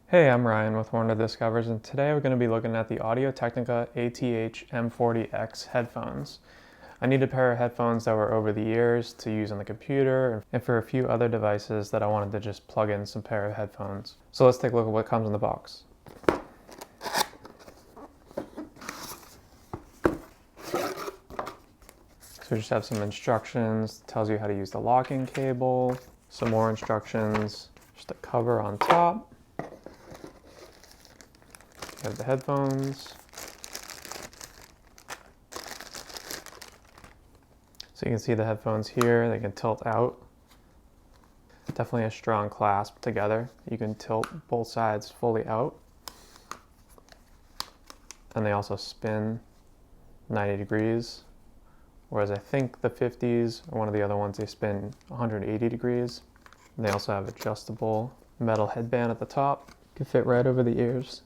Hey, I'm Ryan with Warner Discovers, and today we're going to be looking at the Audio Technica ATH-M40X headphones. I need a pair of headphones that were over the ears to use on the computer and for a few other devices that I wanted to just plug in some pair of headphones. So let's take a look at what comes in the box. So we just have some instructions, tells you how to use the locking cable, some more instructions, just a cover on top. You have the headphones. So you can see the headphones here, they can tilt out. Definitely a strong clasp together. You can tilt both sides fully out. And they also spin 90 degrees. Whereas I think the 50s or one of the other ones, they spin 180 degrees. And they also have adjustable metal headband at the top. Can fit right over the ears.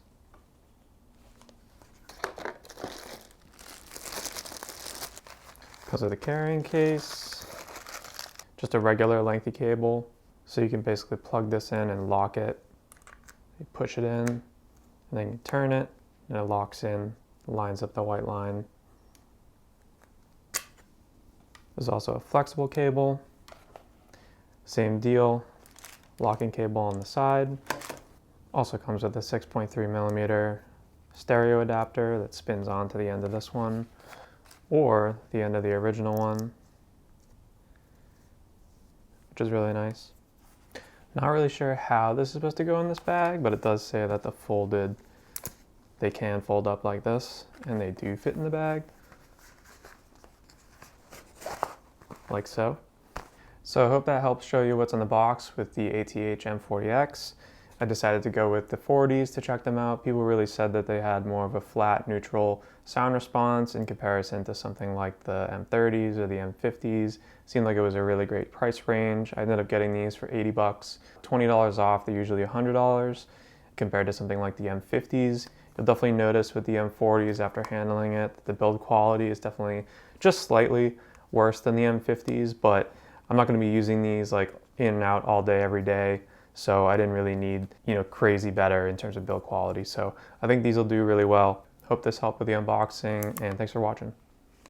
Comes with a carrying case, just a regular lengthy cable. So you can basically plug this in and lock it. You push it in, and then you turn it, and it locks in, lines up the white line. There's also a flexible cable, same deal, locking cable on the side. Also comes with a 6.3mm stereo adapter that spins onto the end of this one, or the end of the original one, which is really nice. Not really sure how this is supposed to go in this bag, but it does say that they can fold up like this, and they do fit in the bag, like so. So I hope that helps show you what's in the box with the ATH-M40X. I decided to go with the 40s to check them out. People really said that they had more of a flat, neutral sound response in comparison to something like the M30s or the M50s. Seemed like it was a really great price range. I ended up getting these for 80 bucks, $20 off. They're usually $100 compared to something like the M50s. You'll definitely notice with the M40s after handling it, the build quality is definitely just slightly worse than the M50s, but I'm not going to be using these like in and out all day, every day. So I didn't really need, crazy better in terms of build quality. So I think these will do really well. Hope this helped with the unboxing, and thanks for watching.